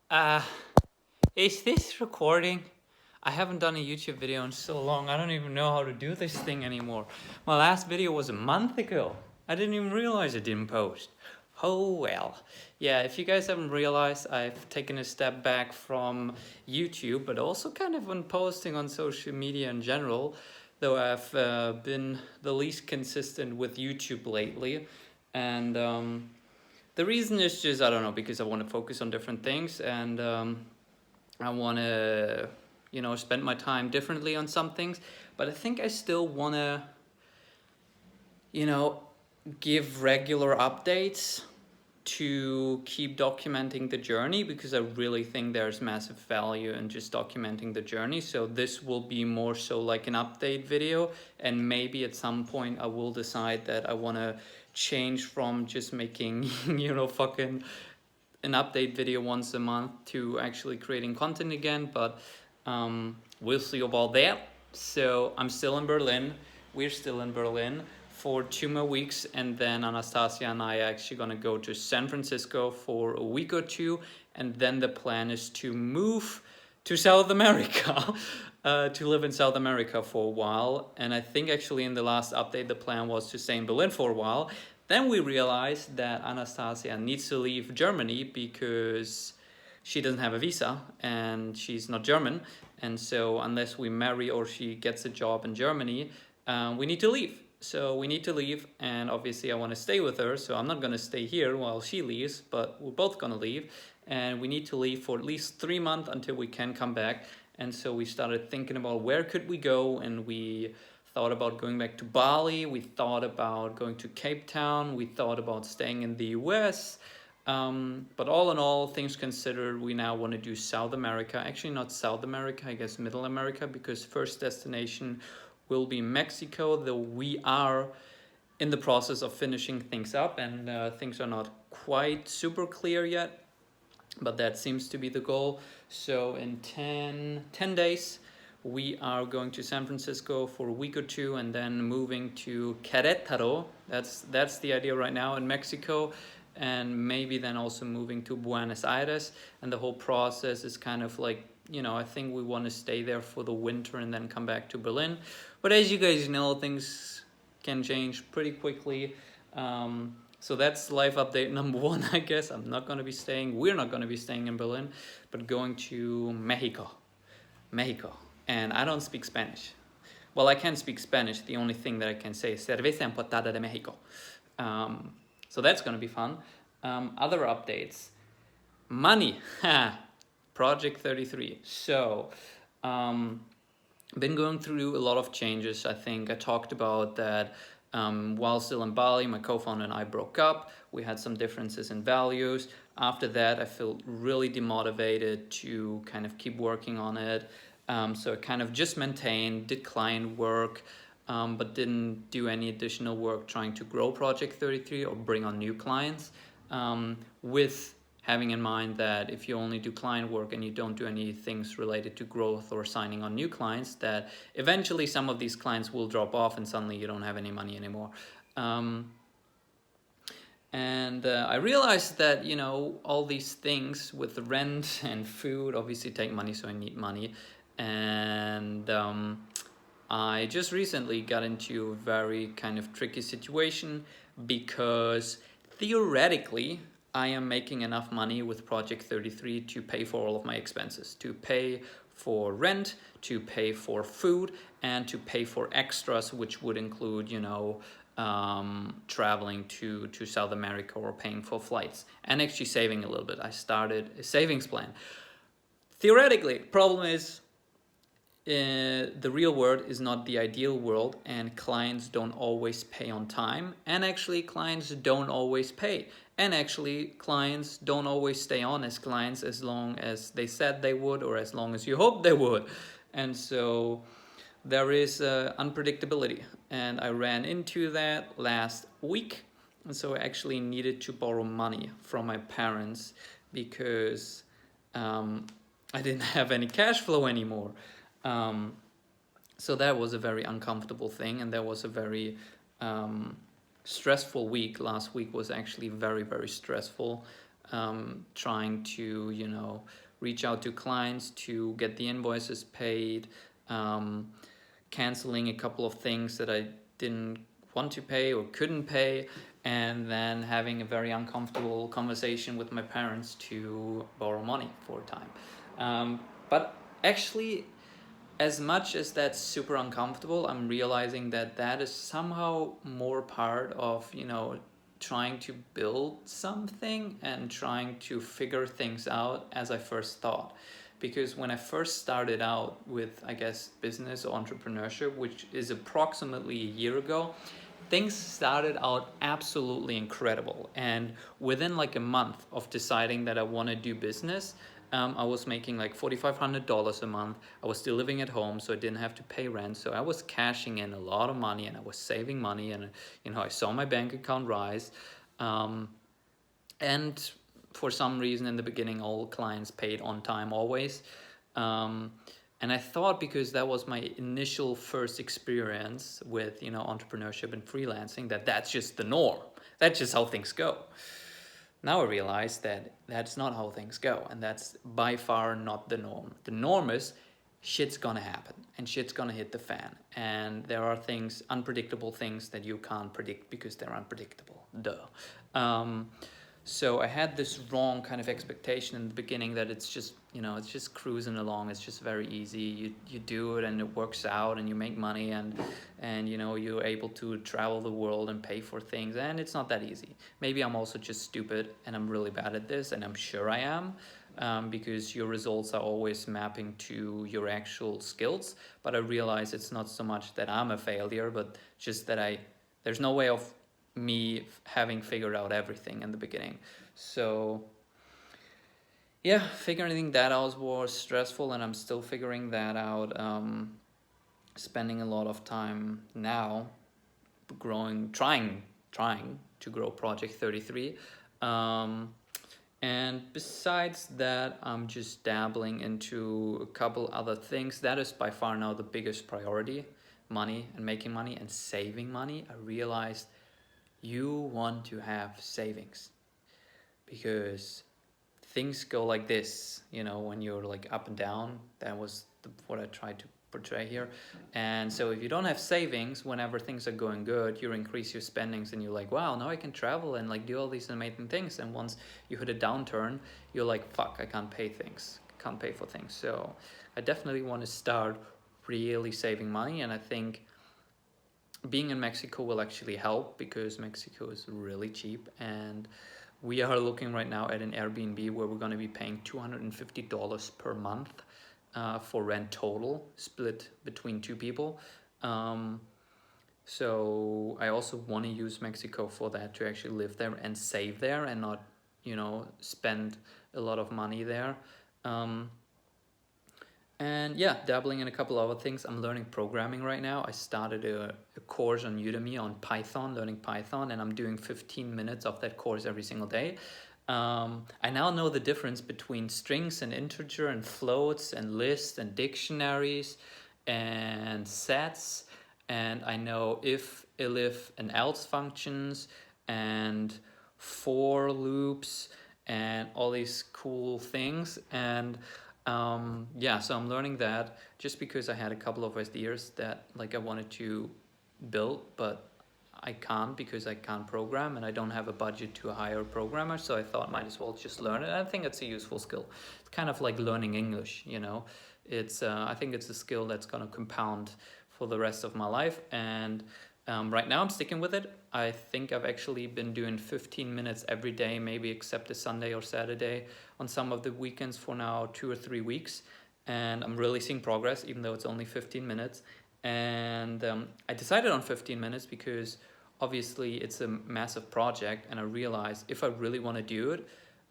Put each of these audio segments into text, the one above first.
Uh, is this recording? I haven't done a YouTube video in so long. I don't even know how to do this thing anymore. My last video was a month ago. I didn't even realize I didn't post. Oh well. Yeah, if you guys haven't realized, I've taken a step back from YouTube, but also kind of when posting on social media in general, though I've been the least consistent with YouTube lately. And the reason is just, I don't know, because I want to focus on different things and I want to, spend my time differently on some things. But I think I still want to, you know, give regular updates to keep documenting the journey because I really think there's massive value in just documenting the journey. So this will be more so like an update video, and maybe at some point I will decide that I want to change from just making, fucking an update video once a month to actually creating content again, but we'll see about that. So I'm still in Berlin. We're still in Berlin for 2 more weeks, and then Anastasia and I are actually gonna go to San Francisco for a week or two, and then the plan is to move to South America, to live in South America for a while. And I think actually in the last update, the plan was to stay in Berlin for a while. Then we realized that Anastasia needs to leave Germany because she doesn't have a visa and she's not German. And so unless we marry or she gets a job in Germany, we need to leave. So we need to leave, and obviously I want to stay with her, so I'm not going to stay here while she leaves, but we're both going to leave, and we need to leave for at least 3 months until we can come back. And so we started thinking about where could we go, and we thought about going back to Bali, we thought about going to Cape Town, we thought about staying in the US. But all in all, things considered, we now want to do South America. Actually, not South America, I guess Middle America, because first destination will be Mexico, though we are in the process of finishing things up, and things are not quite super clear yet, but that seems to be the goal. So in 10 days, we are going to San Francisco for a week or two, and then moving to Querétaro. That's the idea right now in Mexico, and maybe then also moving to Buenos Aires. And the whole process is kind of like, I think we want to stay there for the winter and then come back to Berlin. But as you guys know, things can change pretty quickly. So that's life update number one, I guess. We're not going to be staying in Berlin, but going to Mexico. And I don't speak Spanish. Well, I can speak Spanish. The only thing that I can say is cerveza importada de Mexico. So that's going to be fun. Other updates. Money. Project 33. So, been going through a lot of changes. I think I talked about that while still in Bali, my co-founder and I broke up. We had some differences in values. After that, I felt really demotivated to kind of keep working on it. So I kind of just maintained, did client work, but didn't do any additional work trying to grow Project 33 or bring on new clients, with having in mind that if you only do client work and you don't do any things related to growth or signing on new clients, that eventually some of these clients will drop off and suddenly you don't have any money anymore. And I realized that, all these things with the rent and food obviously take money, so I need money. And I just recently got into a very kind of tricky situation because theoretically, I am making enough money with Project 33 to pay for all of my expenses, to pay for rent, to pay for food, and to pay for extras, which would include, traveling to South America or paying for flights, and actually saving a little bit. I started a savings plan. Theoretically, problem is, the real world is not the ideal world, and clients don't always pay on time, and actually clients don't always pay, and actually clients don't always stay on as clients as long as they said they would or as long as you hoped they would. And so there is unpredictability, and I ran into that last week, and so I actually needed to borrow money from my parents because I didn't have any cash flow anymore. So that was a very uncomfortable thing, and that was a very stressful week. Last week was actually very, very stressful. trying to, you know, reach out to clients to get the invoices paid, canceling a couple of things that I didn't want to pay or couldn't pay, and then having a very uncomfortable conversation with my parents to borrow money for a time. But actually, as much as that's super uncomfortable, I'm realizing that that is somehow more part of, you know, trying to build something and trying to figure things out as I first thought. Because when I first started out with, I guess, business or entrepreneurship, which is approximately a year ago, things started out absolutely incredible. And within like a month of deciding that I want to do business, I was making like $4,500 a month. I was still living at home, so I didn't have to pay rent. So I was cashing in a lot of money, and I was saving money, and you know, I saw my bank account rise. And for some reason in the beginning, all clients paid on time always. And I thought, because that was my initial first experience with, you know, entrepreneurship and freelancing, that that's just the norm. That's just how things go. Now I realize that that's not how things go, and that's by far not the norm. The norm is shit's gonna happen, and shit's gonna hit the fan, and there are things, unpredictable things that you can't predict because they're unpredictable. Duh. So I had this wrong kind of expectation in the beginning that it's just, you know, it's just cruising along. It's just very easy. You do it and it works out and you make money, and you know, you're able to travel the world and pay for things, and it's not that easy. Maybe I'm also just stupid and I'm really bad at this, and I'm sure I am, because your results are always mapping to your actual skills. But I realize it's not so much that I'm a failure, but just that there's no way of me having figured out everything in the beginning. So yeah, figuring that out was stressful, and I'm still figuring that out. Spending a lot of time now trying to grow Project 33. And besides that, I'm just dabbling into a couple other things. That is by far now the biggest priority: money and making money and saving money. I realized you want to have savings, because things go like this, you know, when you're like up and down. That was what I tried to portray here. And so if you don't have savings whenever things are going good, you increase your spendings, and you're like, wow, now I can travel and like do all these amazing things. And once you hit a downturn, you're like, fuck, I can't pay for things. So I definitely want to start really saving money, and I think being in Mexico will actually help, because Mexico is really cheap, and we are looking right now at an Airbnb where we're going to be paying $250 per month for rent total, split between two people. So I also want to use Mexico for that, to actually live there and save there, and not, you know, spend a lot of money there. And yeah, dabbling in a couple other things. I'm learning programming right now. I started a course on Udemy on Python, learning Python, and I'm doing 15 minutes of that course every single day. I now know the difference between strings and integer and floats and lists and dictionaries and sets. And I know if, elif, and else functions, and for loops, and all these cool things. And yeah, so I'm learning that just because I had a couple of ideas that like I wanted to build, but I can't, because I can't program and I don't have a budget to hire a programmer. So I thought might as well just learn it. I think it's a useful skill. It's kind of like learning English, you know. It's I think it's a skill that's going to compound for the rest of my life. And right now I'm sticking with it. I think I've actually been doing 15 minutes every day, maybe except a Sunday or Saturday on some of the weekends for now 2 or 3 weeks. And I'm really seeing progress, even though it's only 15 minutes. And I decided on 15 minutes because obviously it's a massive project, and I realized if I really want to do it,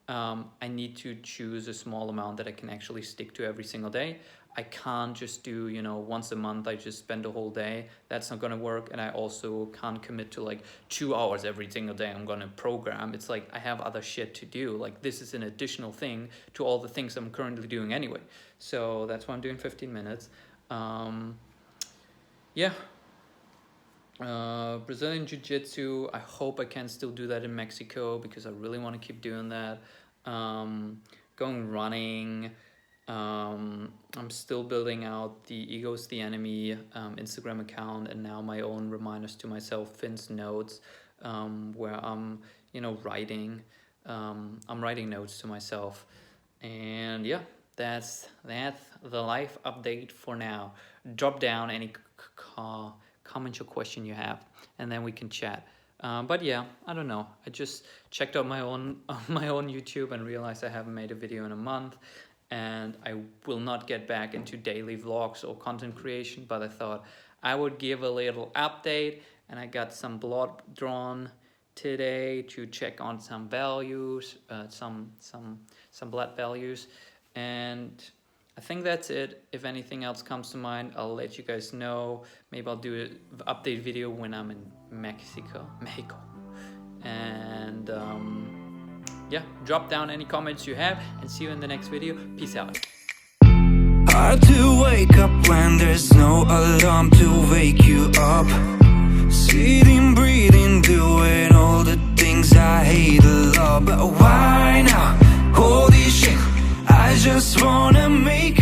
I need to choose a small amount that I can actually stick to every single day. I can't just do, you know, once a month I just spend a whole day. That's not going to work. And I also can't commit to like 2 hours every single day I'm going to program. It's like I have other shit to do. Like this is an additional thing to all the things I'm currently doing anyway. So that's why I'm doing 15 minutes. Yeah. Brazilian Jiu-Jitsu, I hope I can still do that in Mexico, because I really want to keep doing that. going running. I'm still building out the Ego's the Enemy Instagram account, and now my own reminders to myself, Finn's Notes, where I'm, writing. I'm writing notes to myself, and yeah, that's the life update for now. Drop down any comment or question you have, and then we can chat. But yeah, I don't know. I just checked out my own YouTube and realized I haven't made a video in a month, and I will not get back into daily vlogs or content creation. But I thought I would give a little update, and I got some blood drawn today to check on some values, some blood values, and I think that's it. If anything else comes to mind, I'll let you guys know. Maybe I'll do an update video when I'm in Mexico. And yeah, drop down any comments you have, and see you in the next video. Peace out. Hard to wake up when there's no alarm to wake you up. Sitting, breathing, doing all the things I hate a lot. But why now? Holy shit, I just wanna make